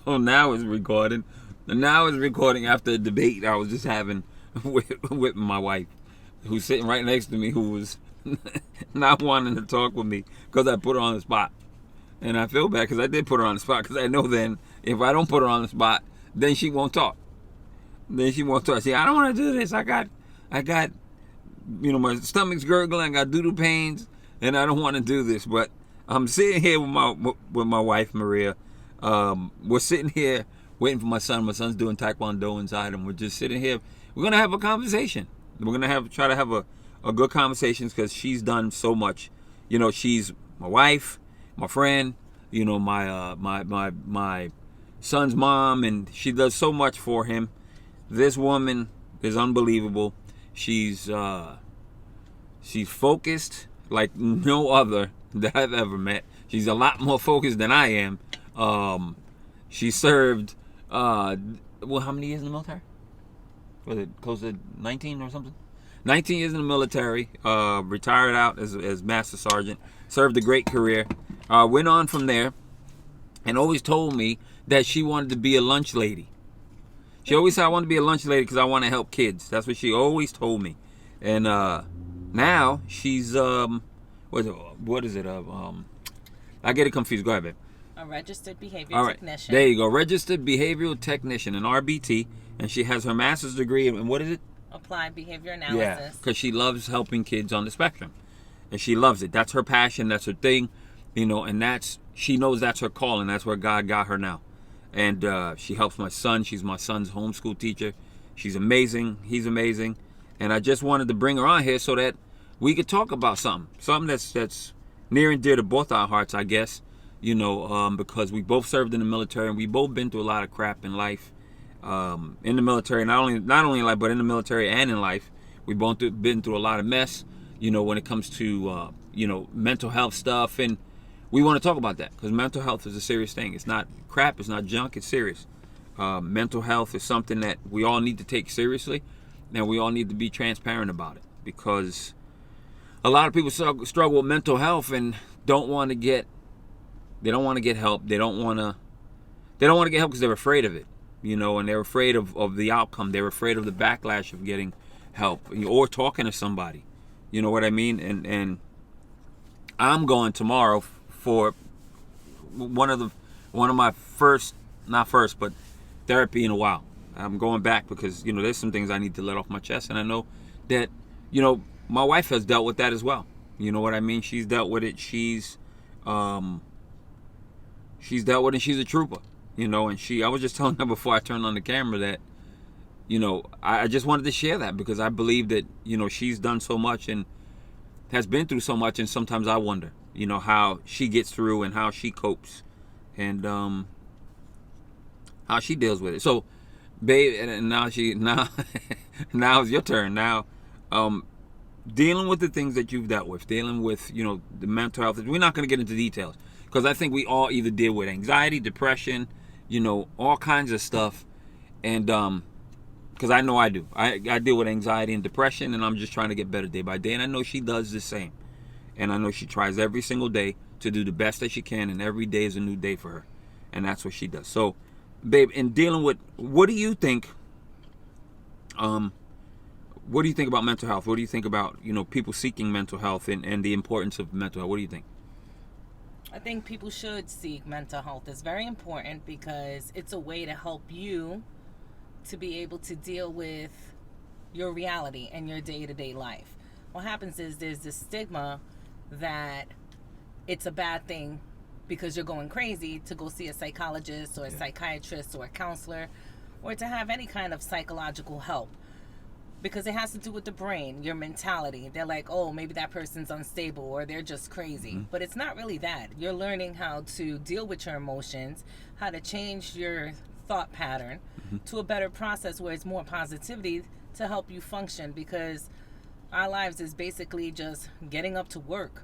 So now it's recording. And now it's recording after a debate I was just having with my wife, who's sitting right next to me, who was not wanting to talk with me because I put her on the spot. And I feel bad because I did put her on the spot, because I know then if I don't put her on the spot, then she won't talk. Then she won't talk. See, I don't want to do this. I got, my stomach's gurgling. I got doodle pains, and I don't want to do this. But I'm sitting here with my wife Maria. We're sitting here waiting for my son. My son's doing Taekwondo inside, and we're just sitting here. We're gonna have a conversation. We're gonna try to have a good conversation because she's done so much. She's my wife, my friend. My son's mom, and she does so much for him. This woman is unbelievable. She's focused like no other that I've ever met. She's a lot more focused than I am. She served how many years in the military? Was it close to 19 or something? 19 years in the military. Retired out as Master Sergeant. Served a great career. Went on from there, and always told me that she wanted to be a lunch lady. She always said, I want to be a lunch lady because I want to help kids. That's what she always told me. And now she's what is it? I get it confused. Go ahead, babe. A registered behavioral technician. There you go. Registered behavioral technician, an RBT, and she has her master's degree in what is it? Applied behavior analysis. Yeah, because she loves helping kids on the spectrum, and she loves it. That's her passion. That's her thing, and she knows that's her calling. That's where God got her now. And she helps my son. She's my son's homeschool teacher. She's amazing. He's amazing. And I just wanted to bring her on here so that we could talk about something that's near and dear to both our hearts, I guess. Because we both served in the military, and we both been through a lot of crap in life. In the military, not only in life, but in the military and in life, we both been through a lot of mess. When it comes to mental health stuff, and we want to talk about that because mental health is a serious thing. It's not crap. It's not junk. It's serious. Mental health is something that we all need to take seriously, and we all need to be transparent about it, because a lot of people struggle with mental health and don't want to get help. They don't want to get help because they're afraid of it, and they're afraid of the outcome. They're afraid of the backlash of getting help or talking to somebody. You know what I mean? And I'm going tomorrow for one of my not first, but therapy in a while. I'm going back because, there's some things I need to let off my chest. And I know that, my wife has dealt with that as well. You know what I mean? She's dealt with it. She's dealt with it. She's a trooper, and I was just telling her before I turned on the camera that, I just wanted to share that because I believe that, she's done so much and has been through so much. And sometimes I wonder, how she gets through and how she copes and how she deals with it. So, babe, and now now it's your turn. Now, dealing with the things that you've dealt with, dealing with, the mental health. We're not going to get into details because I think we all either deal with anxiety, depression, all kinds of stuff. And because I know I do. I deal with anxiety and depression, and I'm just trying to get better day by day. And I know she does the same. And I know she tries every single day to do the best that she can, and every day is a new day for her. And that's what she does. So, babe, in dealing with, what do you think about mental health? What do you think about, people seeking mental health and the importance of mental health? What do you think? I think people should seek mental health. It's very important because it's a way to help you to be able to deal with your reality and your day-to-day life. What happens is there's this stigma that it's a bad thing because you're going crazy to go see a psychologist or a psychiatrist or a counselor or to have any kind of psychological help, because it has to do with the brain, your mentality. They're like, oh, maybe that person's unstable or they're just crazy. Mm-hmm. But it's not really that. You're learning how to deal with your emotions, how to change your thought pattern to a better process where it's more positivity to help you function, because our lives is basically just getting up to work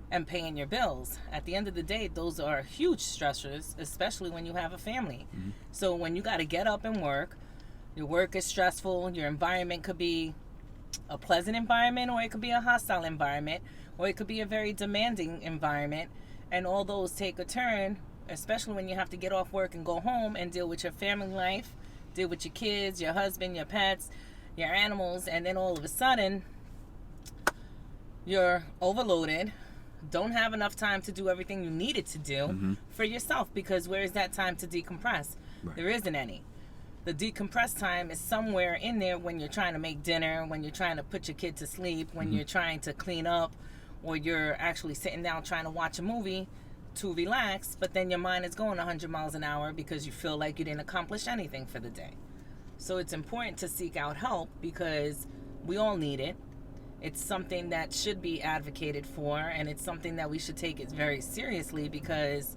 and paying your bills. At the end of the day, those are huge stressors, especially when you have a family. Mm-hmm. So when you got to get up and work, your work is stressful, your environment could be a pleasant environment or it could be a hostile environment or it could be a very demanding environment, and all those take a turn especially when you have to get off work and go home and deal with your family life, deal with your kids, your husband, your pets, your animals, and then all of a sudden you're overloaded, don't have enough time to do everything you needed to do for yourself, because where is that time to decompress? Right. There isn't any. The decompress time is somewhere in there when you're trying to make dinner, when you're trying to put your kid to sleep, when you're trying to clean up, or you're actually sitting down trying to watch a movie to relax, but then your mind is going 100 miles an hour because you feel like you didn't accomplish anything for the day. So it's important to seek out help because we all need it. It's something that should be advocated for, and it's something that we should take it very seriously, because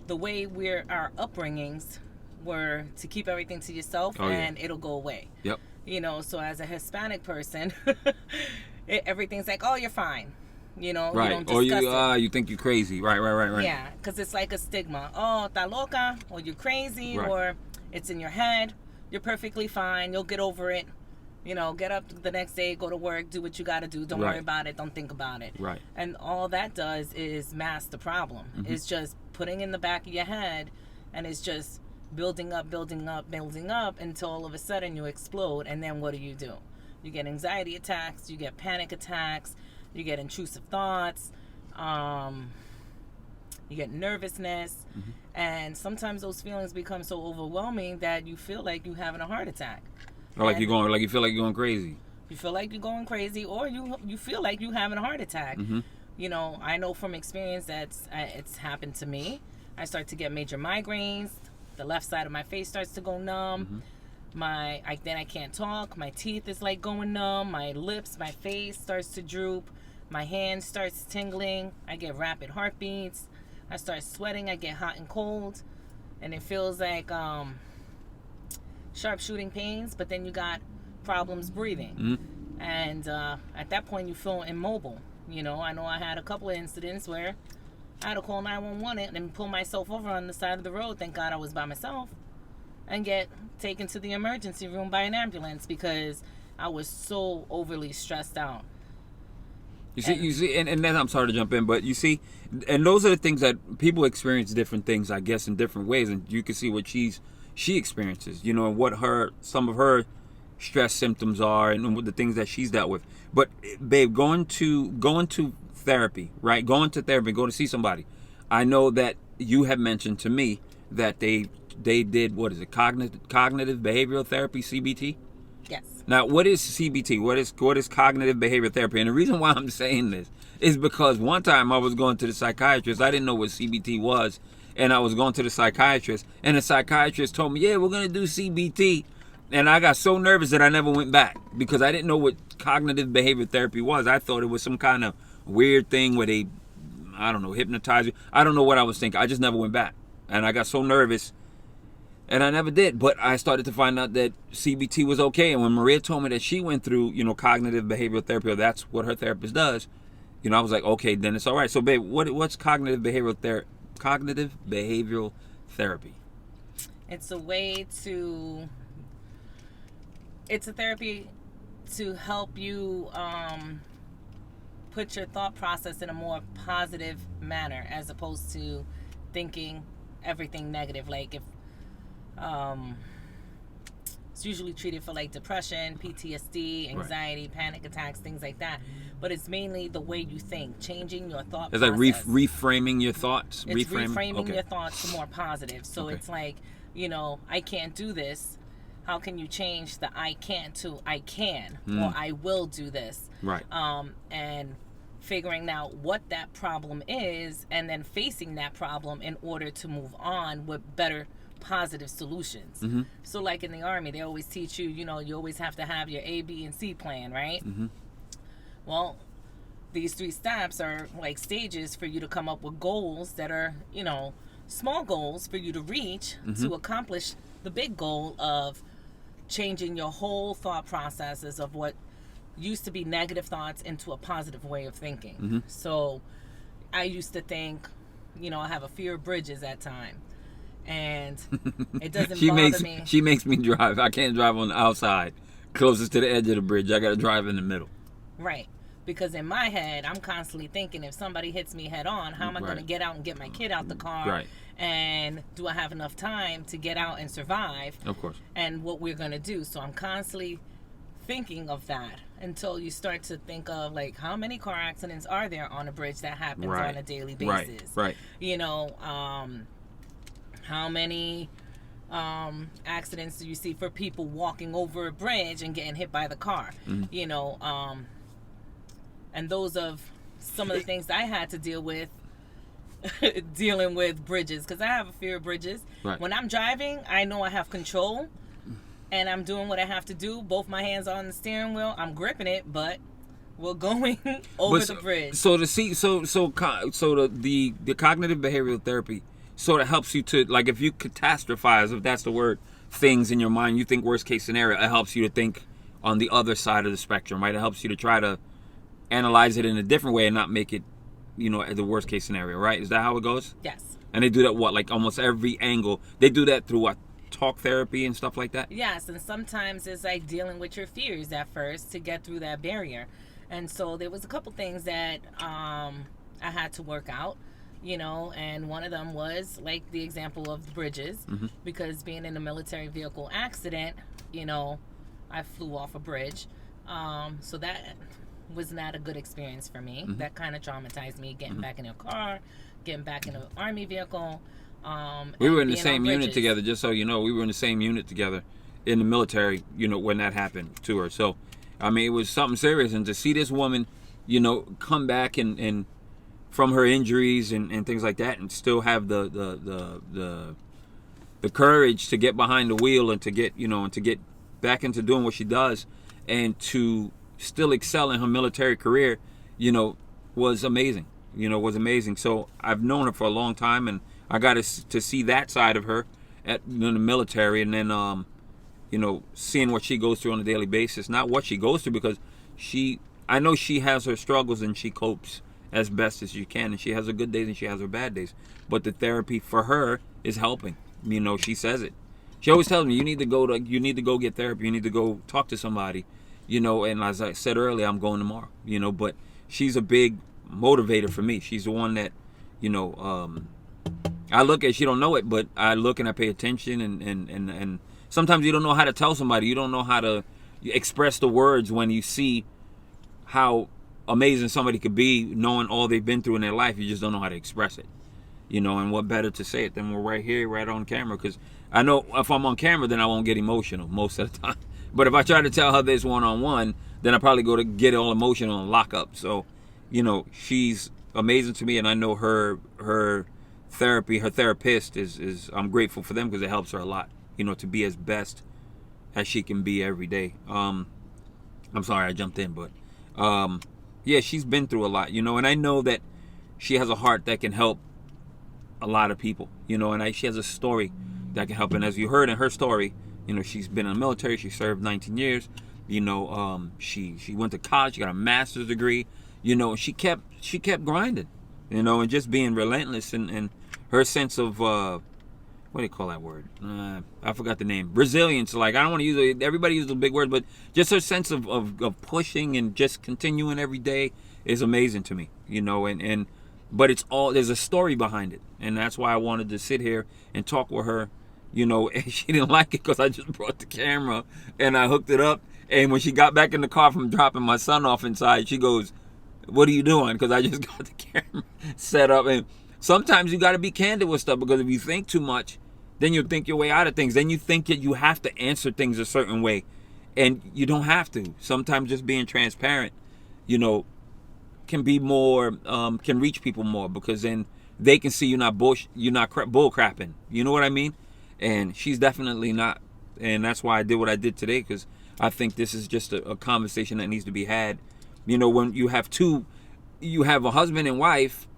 the way our upbringings were to keep everything to yourself and it'll go away. Yep. You know, so as a Hispanic person, everything's like, oh, you're fine. You know, Right. you don't discuss it. You think you're crazy. Right. Yeah, because it's like a stigma. Oh, ta loca, or you're crazy, Right. or it's in your head. You're perfectly fine. You'll get over it. You know, get up the next day, go to work, do what you got to do. Don't worry about it. Don't think about it. Right. And all that does is mask the problem. It's just putting in the back of your head, and it's just building up until all of a sudden you explode. And then what do? You get anxiety attacks, you get panic attacks, you get intrusive thoughts, you get nervousness, and sometimes those feelings become so overwhelming that you feel like you're having a heart attack. Or you feel like you're going crazy. You feel like you're going crazy, or you feel like you're having a heart attack. You know, I know from experience that it's happened to me. I start to get major migraines. The left side of my face starts to go numb. Then I can't talk. My teeth is like going numb. My lips, my face starts to droop. My hand starts tingling. I get rapid heartbeats. I start sweating. I get hot and cold, and it feels like sharp shooting pains. But then you got problems breathing, and at that point you feel immobile. You know, I had a couple of incidents where I had to call 911 and pull myself over on the side of the road. Thank God I was by myself, and get taken to the emergency room by an ambulance because I was so overly stressed out. You see, and then I'm sorry to jump in, but you see, and those are the things that people experience different things, I guess, in different ways, and you can see what she experiences, you know, and what some of her stress symptoms are, and what the things that she's dealt with. But babe, going to therapy, right? Going to therapy, go to see somebody. I know that you have mentioned to me that they did, what is it, cognitive behavioral therapy, CBT? Yes. Now, what is CBT? What is cognitive behavioral therapy? And the reason why I'm saying this is because one time I was going to the psychiatrist. I didn't know what CBT was, and I was going to the psychiatrist, and the psychiatrist told me, yeah, we're going to do CBT. And I got so nervous that I never went back because I didn't know what cognitive behavioral therapy was. I thought it was some kind of weird thing where they, I don't know, hypnotize you. I don't know what I was thinking. I just never went back. And I got so nervous, and I never did. But I started to find out that CBT was okay. And when Maria told me that she went through, you know, cognitive behavioral therapy, or that's what her therapist does, you know, I was like, okay, then it's all right. So, babe, what's cognitive behavioral therapy? It's a way to... It's a therapy to help you put your thought process in a more positive manner, as opposed to thinking everything negative. Like if it's usually treated for like depression, PTSD, anxiety, panic attacks, things like that. But it's mainly the way you think, changing your thought process. It's like reframing your thoughts? It's reframing your thoughts to more positive. So it's like, you know, I can't do this. How can you change the I can't to I can, or I will do this? Right. And figuring out what that problem is, and then facing that problem in order to move on with better positive solutions. So like in the Army, they always teach you, you know, you always have to have your A, B, and C plan, right? Well, these 3 steps are like stages for you to come up with goals that are, you know, small goals for you to reach to accomplish the big goal of changing your whole thought processes of what used to be negative thoughts into a positive way of thinking. So I used to think, you know, I have a fear of bridges at time, and it doesn't bother me. She makes me drive. I can't drive on the outside closest to the edge of the bridge. I got to drive in the middle. Right. Because in my head, I'm constantly thinking, if somebody hits me head on, how am I going to get out and get my kid out the car? Right. And do I have enough time to get out and survive? Of course. And what we're going to do. So I'm constantly thinking of that until you start to think of, like, how many car accidents are there on a bridge that happens on a daily basis? Right. You know, how many accidents do you see for people walking over a bridge and getting hit by the car? You know, and those of some of the things I had to deal with dealing with bridges, because I have a fear of bridges. Right. When I'm driving, I know I have control and I'm doing what I have to do. Both my hands are on the steering wheel. I'm gripping it, but we're going over the bridge. So the cognitive behavioral therapy sort of helps you to, like, if you catastrophize, if that's the word, things in your mind, you think worst case scenario, it helps you to think on the other side of the spectrum, right? It helps you to try to analyze it in a different way and not make it, you know, the worst case scenario, right? Is that how it goes? Yes. And they do that, like almost every angle. They do that through what? Talk therapy and stuff like that? Yes, and sometimes it's like dealing with your fears at first to get through that barrier. And so there was a couple things that I had to work out, you know, and one of them was like the example of the bridges, because being in a military vehicle accident, you know, I flew off a bridge. So that was not a good experience for me. That kind of traumatized me, getting back in a car, getting back in an army vehicle. We were in the same unit together, just so you know. We were in the same unit together in the military, you know, when that happened to her. So, I mean, it was something serious. And to see this woman, you know, come back and from her injuries and things like that, and still have the courage to get behind the wheel and to get, you know, and to get back into doing what she does, and to still excel in her military career, you know, was amazing. You know, was amazing. So I've known her for a long time, and I got to see that side of her in the military, and then, you know, seeing what she goes through on a daily basis. Not what she goes through, because I know she has her struggles and she copes as best as she can, and she has her good days and she has her bad days. But the therapy for her is helping. You know, she says it. She always tells me, you need to go get therapy. You need to go talk to somebody. You know, and as I said earlier, I'm going tomorrow. You know, but she's a big motivator for me. She's the one that, you know, I look at, she don't know it, but I look and I pay attention, and sometimes you don't know how to tell somebody. You don't know how to express the words when you see how amazing somebody could be, knowing all they've been through in their life. You just don't know how to express it, you know. And what better to say it than we're right here, right on camera? Because I know if I'm on camera, then I won't get emotional most of the time. But if I try to tell her this one-on-one, then I probably go to get all emotional and lock up. So, you know, she's amazing to me, and I know her therapy, her therapist is I'm grateful for them, because it helps her a lot, you know, to be as best as she can be every day. I'm sorry I jumped in, but yeah, she's been through a lot, you know, and I know that she has a heart that can help a lot of people, you know, and she has a story that can help. And as you heard in her story, you know, she's been in the military. She served 19 years. You know, she went to college. She got a master's degree. You know, and she kept grinding. You know, and just being relentless, and her sense of what do you call that word? I forgot the name. Resilience. Like, I don't want to use it. Everybody uses a big word, but just her sense of pushing and just continuing every day is amazing to me. You know, but it's all, there's a story behind it, and that's why I wanted to sit here and talk with her. You know, and she didn't like it because I just brought the camera and I hooked it up. And when she got back in the car from dropping my son off inside, she goes, "What are you doing?" Because I just got the camera set up. And sometimes you got to be candid with stuff, because if you think too much, then you'll think your way out of things. Then you think that you have to answer things a certain way, and you don't have to. Sometimes just being transparent, you know, can be more, can reach people more, because then they can see you're not bull crapping. You know what I mean? And she's definitely not. And that's why I did what I did today, because I think this is just a conversation that needs to be had. You know, when you have a husband and wife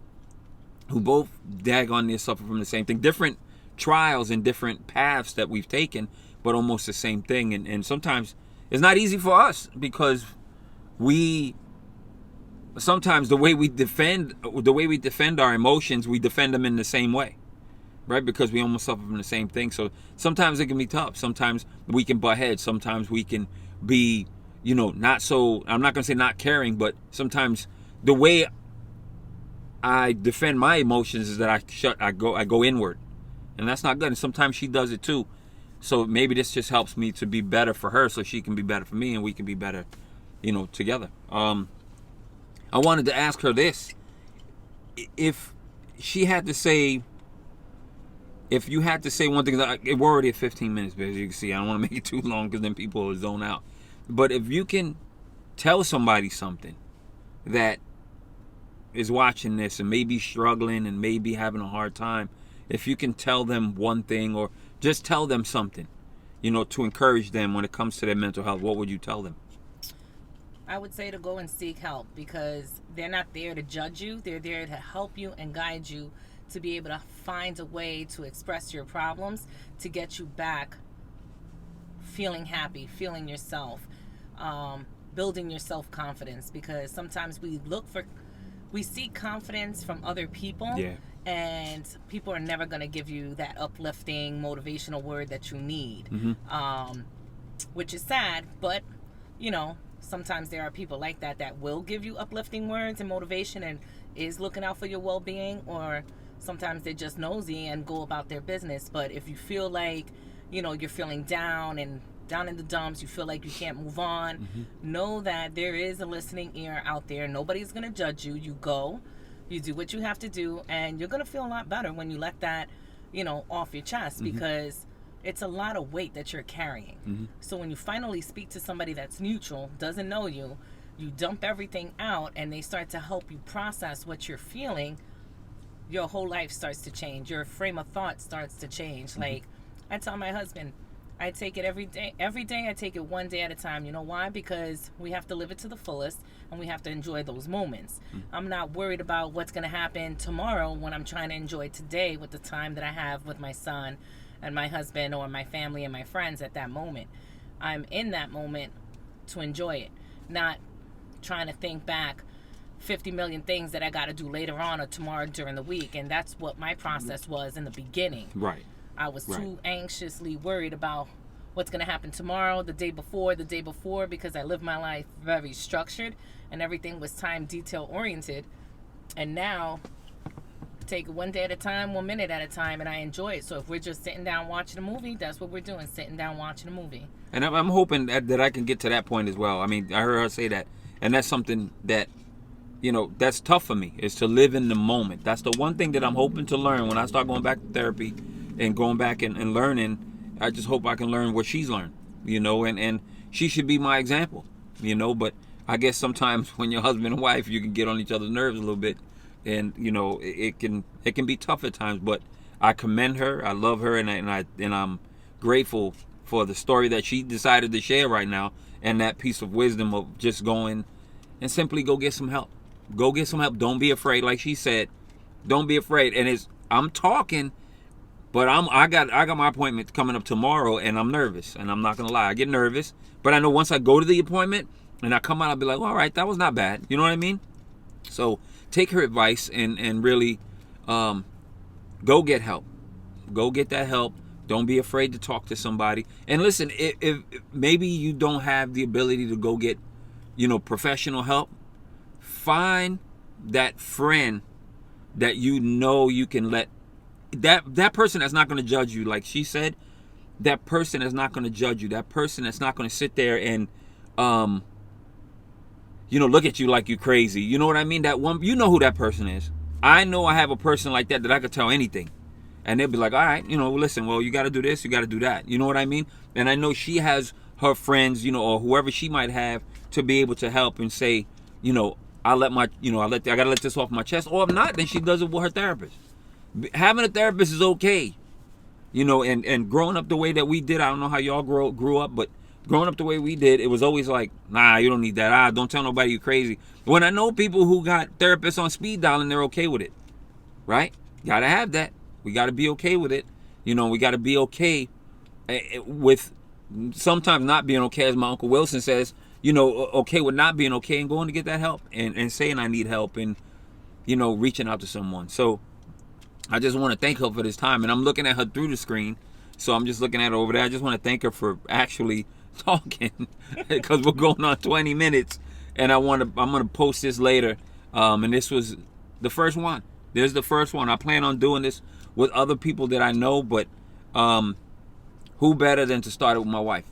who both daggone near suffer from the same thing, different trials and different paths that we've taken, but almost the same thing. And sometimes it's not easy for us, because sometimes the way we defend our emotions, we defend them in the same way. Right? Because we almost suffer from the same thing. So sometimes it can be tough. Sometimes we can butt heads. Sometimes we can be, not so, I'm not going to say not caring, but sometimes the way I defend my emotions is that I go inward. And that's not good. And sometimes she does it too. So maybe this just helps me to be better for her so she can be better for me and we can be better, together. I wanted to ask her this. If you had to say one thing, we're already at 15 minutes, but as you can see, I don't want to make it too long because then people will zone out. But if you can tell somebody something that is watching this and maybe struggling and maybe having a hard time, if you can tell them one thing or just tell them something, to encourage them when it comes to their mental health, what would you tell them? I would say to go and seek help, because they're not there to judge you. They're there to help you and guide you to be able to find a way to express your problems, to get you back feeling happy, feeling yourself, building your self-confidence, because sometimes we seek confidence from other people. Yeah. And people are never going to give you that uplifting, motivational word that you need, which is sad. But, sometimes there are people like that will give you uplifting words and motivation and is looking out for your well-being, or sometimes they're just nosy and go about their business. But if you feel like, you're feeling down in the dumps, you feel like you can't move on, know that there is a listening ear out there. Nobody's going to judge you. You go. You do what you have to do, and you're going to feel a lot better when you let that, off your chest, because it's a lot of weight that you're carrying. So when you finally speak to somebody that's neutral, doesn't know you, you dump everything out, and they start to help you process what you're feeling, your whole life starts to change. Your frame of thought starts to change. Like, I tell my husband, I take it every day. Every day I take it one day at a time. You know why? Because we have to live it to the fullest, and we have to enjoy those moments. I'm not worried about what's going to happen tomorrow when I'm trying to enjoy today with the time that I have with my son and my husband or my family and my friends at that moment. I'm in that moment to enjoy it, not trying to think back 50 million things that I got to do later on or tomorrow during the week. And that's what my process was in the beginning. Right. I was too anxiously worried about what's going to happen tomorrow, the day before, because I lived my life very structured and everything was time detail oriented. And now, take it one day at a time, 1 minute at a time, and I enjoy it. So if we're just sitting down watching a movie, that's what we're doing, sitting down watching a movie. And I'm hoping that I can get to that point as well. I mean, I heard her say that, and that's something that, that's tough for me, is to live in the moment. That's the one thing that I'm hoping to learn when I start going back to therapy and going back and learning. I just hope I can learn what she's learned, and she should be my example, but I guess sometimes when you're husband and wife, you can get on each other's nerves a little bit, and it can be tough at times, but I commend her. I love her, and I'm grateful for the story that she decided to share right now, and that piece of wisdom of just going and simply go get some help. Go get some help. Don't be afraid. Like she said, don't be afraid. And I'm talking, but I got my appointment coming up tomorrow, and I'm nervous. And I'm not gonna lie, I get nervous. But I know once I go to the appointment and I come out, I'll be like, all right, that was not bad. You know what I mean? So take her advice and really go get help. Go get that help. Don't be afraid to talk to somebody. And listen, if maybe you don't have the ability to go get, professional help, find that friend that you can let, that person that's not going to judge you. Like she said, that person that's not going to judge you. That person that's not going to sit there and, look at you like you crazy. You know what I mean? That one, who that person is. I know I have a person like that I could tell anything. And they'll be like, all right, listen, well, you got to do this, you got to do that. You know what I mean? And I know she has her friends, or whoever she might have to be able to help and say, I got to let this off my chest. Or if not, then she does it with her therapist. Having a therapist is okay. And growing up the way that we did, I don't know how y'all grew up, but growing up the way we did, it was always like, nah, you don't need that. Don't tell nobody you're crazy. When I know people who got therapists on speed dial and they're okay with it, right? Gotta have that. We got to be okay with it. We got to be okay with sometimes not being okay, as my Uncle Wilson says, okay with not being okay and going to get that help and saying I need help and, reaching out to someone. So I just want to thank her for this time. And I'm looking at her through the screen. So I'm just looking at her over there. I just want to thank her for actually talking because we're going on 20 minutes, and I'm gonna post this later. And this was the first one. There's the first one. I plan on doing this with other people that I know, but who better than to start it with my wife?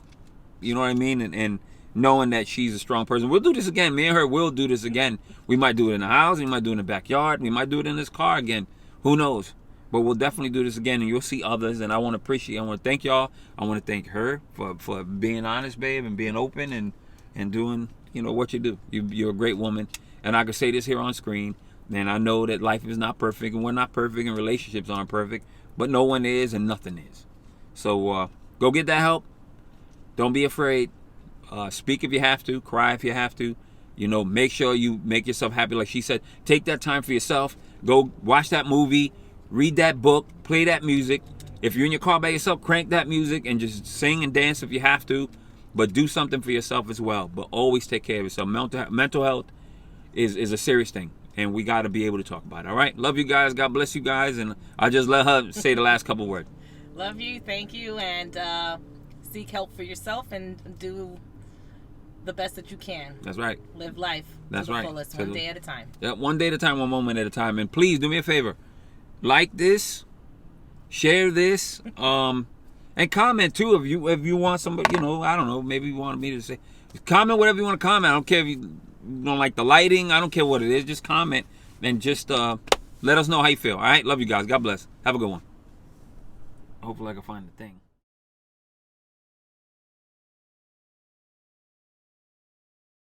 You know what I mean? And knowing that she's a strong person. We'll do this again. Me and her will do this again. We might do it in the house. We might do it in the backyard. We might do it in this car again. Who knows? But we'll definitely do this again, and you'll see others. And I want to thank y'all. I want to thank her for being honest, babe, and being open and doing, what you do. You're a great woman. And I can say this here on screen. And I know that life is not perfect, and we're not perfect, and relationships aren't perfect. But no one is, and nothing is. So go get that help. Don't be afraid. Speak if you have to. Cry if you have to. Make sure you make yourself happy. Like she said, take that time for yourself. Go watch that movie. Read that book. Play that music. If you're in your car by yourself, crank that music and just sing and dance if you have to. But do something for yourself as well. But always take care of yourself. Mental health is a serious thing. And we got to be able to talk about it. All right? Love you guys. God bless you guys. And I just let her say the last couple words. Love you. Thank you. And seek help for yourself and do the best that you can. That's right. Live life That's to the right. fullest, one day at a time. Yeah, one day at a time, one moment at a time. And please do me a favor. Like this. Share this. And comment too if you want somebody, I don't know, maybe you want me to say. Comment whatever you want to comment. I don't care if you don't like the lighting. I don't care what it is. Just comment and just let us know how you feel. All right? Love you guys. God bless. Have a good one. Hopefully I can find the thing.